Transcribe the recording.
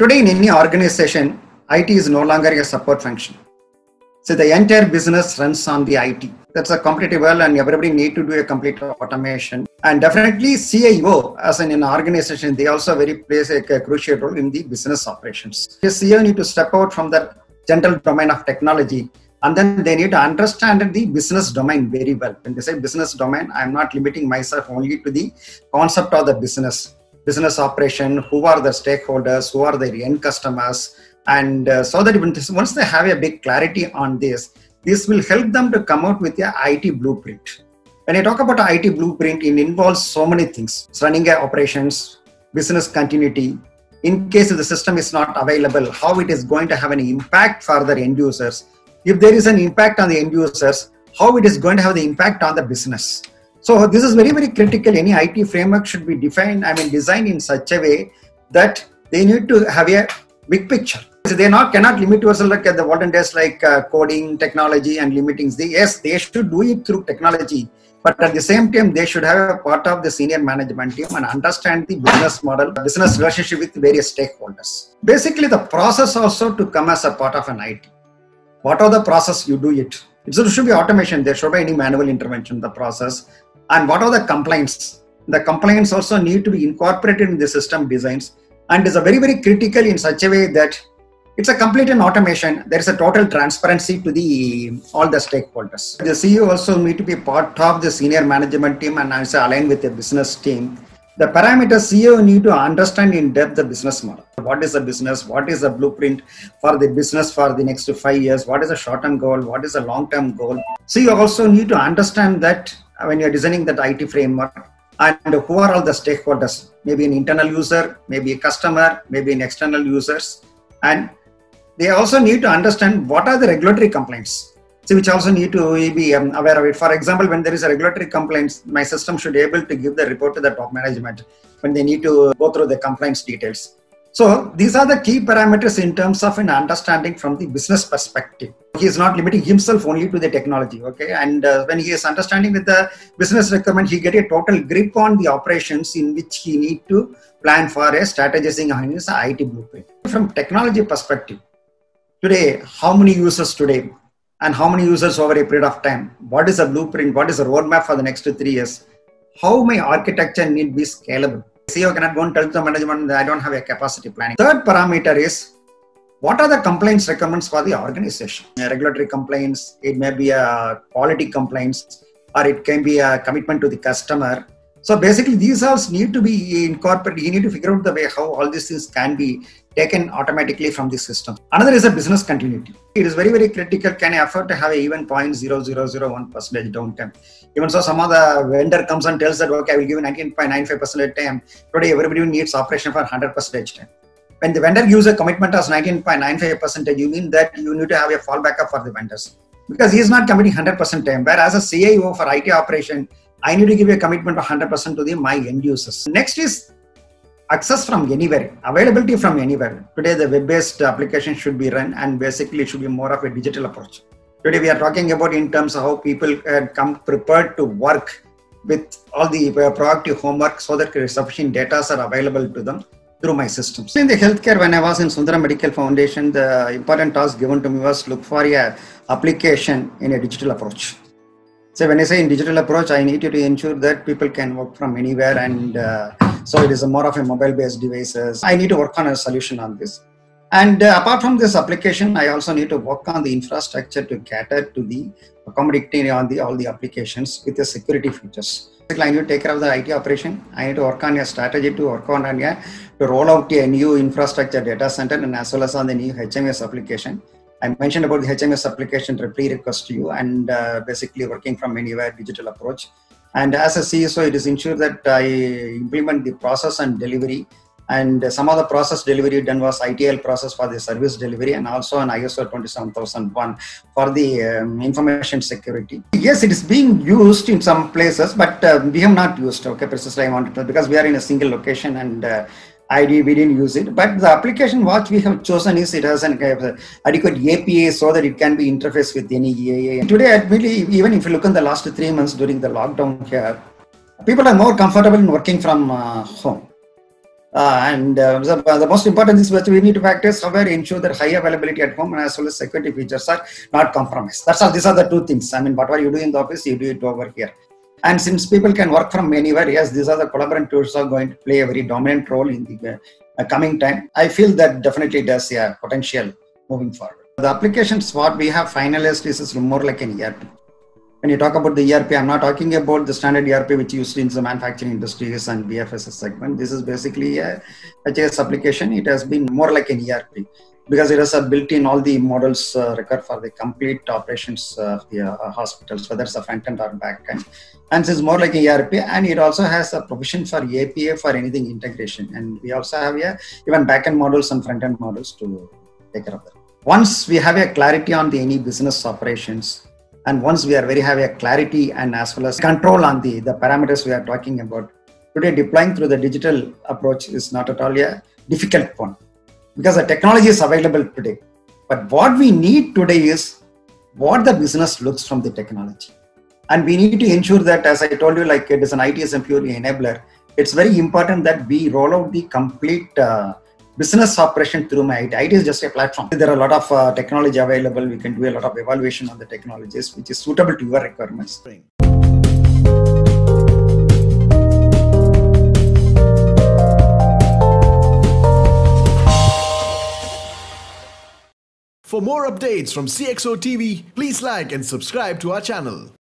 Today in any organization, IT is no longer a support function. So the entire business runs on the IT. That's a competitive world and everybody need to do a complete automation. And definitely CIO as an organization, they also plays a crucial role in the business operations. The CIO need to step out from the general domain of technology, and then they need to understand the business domain very well. When they say business domain, I'm not limiting myself only to the concept of the business operation, who are the stakeholders, who are the end customers, and so that once they have a big clarity on this will help them to come out with a IT blueprint. When I talk about IT blueprint, it involves so many things. It's running operations, business continuity. In case the system is not available, how it is going to have an impact for the end users. If there is an impact on the end users, how it is going to have the impact on the business. So this is very, very critical. Any IT framework should be designed in such a way that they need to have a big picture. So they cannot limit yourself like at the olden days, like coding, technology and limiting. Yes, they should do it through technology, but at the same time, they should have a part of the senior management team and understand the business model, business relationship with various stakeholders. Basically, the process also to come as a part of an IT. What are the process you do it? It should be automation. There should be any manual intervention in the process. And what are the complaints? The complaints also need to be incorporated in the system designs, and is a very, very critical in such a way that it's a complete automation. There is a total transparency to all the stakeholders. The CEO also need to be part of the senior management team and also aligned with the business team. The parameters CEO need to understand in depth the business model. What is the business? What is the blueprint for the business for the next 5 years? What is the short-term goal? What is the long-term goal? So you also need to understand that when you're designing that IT framework, and who are all the stakeholders? Maybe an internal user, maybe a customer, maybe an external users. And they also need to understand what are the regulatory complaints, which also need to be aware of it. For example, when there is a regulatory complaints, my system should be able to give the report to the top management when they need to go through the complaints details. So these are the key parameters in terms of an understanding from the business perspective. He is not limiting himself only to the technology, okay? And when he is understanding with the business requirement, he get a total grip on the operations in which he need to plan for a strategizing on his IT blueprint. From technology perspective, today, how many users today and how many users over a period of time? What is the blueprint? What is the roadmap for the next 3 years? How my architecture need be scalable? CEO cannot go and tell the management that I don't have a capacity planning. Third parameter is, what are the complaints requirements for the organization? Regulatory complaints, it may be a quality complaints, or it can be a commitment to the customer. So basically these all need to be incorporated. You need to figure out the way how all these things can be taken automatically from the system. Another is a business continuity. It is very, very critical. Can I afford to have a even 0.0001% downtime? Even so, some of the vendor comes and tells that, okay, I will give you 19.95% time. Today, everybody needs operation for 100% time. When the vendor gives a commitment as 19.95%, you mean that you need to have a fallback up for the vendors, because he is not committing 100% time. Whereas a CIO for IT operation, I need to give a commitment of 100% to my end users. Next is access from anywhere, availability from anywhere. Today, the web-based application should be run, and basically it should be more of a digital approach. Today, we are talking about in terms of how people come prepared to work with all the proactive homework so that sufficient data are available to them through my systems. In the healthcare, when I was in Sundaram Medical Foundation, the important task given to me was look for a application in a digital approach. So when I say in digital approach, I need to ensure that people can work from anywhere, and so it is more of a mobile-based devices. I need to work on a solution on this. And apart from this application, I also need to work on the infrastructure to cater to the accommodating on all the applications with the security features. I need to take care of the IT operation. I need to work on a strategy to roll out a new infrastructure data center, and as well as on the new HMS application. I mentioned about the HMS application pre-request to you, and basically working from anywhere digital approach. And as a CSO, it is ensured that I implement the process and delivery. And some of the process delivery done was ITIL process for the service delivery, and also an ISO 27001 for the information security. Yes, it is being used in some places, but we have not used, okay, precisely I wanted to, because we are in a single location, and we didn't use it. But the application what we have chosen is it has an adequate API so that it can be interfaced with any EAA. Today, admittedly, even if you look in the last 3 months during the lockdown here, people are more comfortable in working from home. The most important is that we need to factor somewhere ensure that high availability at home and as well as security features are not compromised. That's all. These are the two things. I mean, whatever you do in the office, you do it over here. And since people can work from anywhere, yes, these are the collaborative tools are going to play a very dominant role in the coming time. I feel that definitely does potential moving forward. The applications what we have finalized is more like an ERP. When you talk about the ERP, I'm not talking about the standard ERP which used in the manufacturing industries and BFSS segment. This is basically a HAS application. It has been more like an ERP because it has built in all the models required for the complete operations of the hospitals, whether it's a front end or back end. And it's more like an ERP, and it also has a provision for API for anything integration. And we also have even back end models and front end models to take care of that. Once we have a clarity on any business operations, and once we are have a clarity and as well as control on the parameters we are talking about, today deploying through the digital approach is not at all a difficult one because the technology is available today. But what we need today is what the business looks from the technology. And we need to ensure that, as I told you, like it is an ITSM purely enabler, it's very important that we roll out the complete business operation through my IT. IT is just a platform. There are a lot of technology available. We can do a lot of evaluation on the technologies, which is suitable to your requirements. For more updates from CXO TV, please like and subscribe to our channel.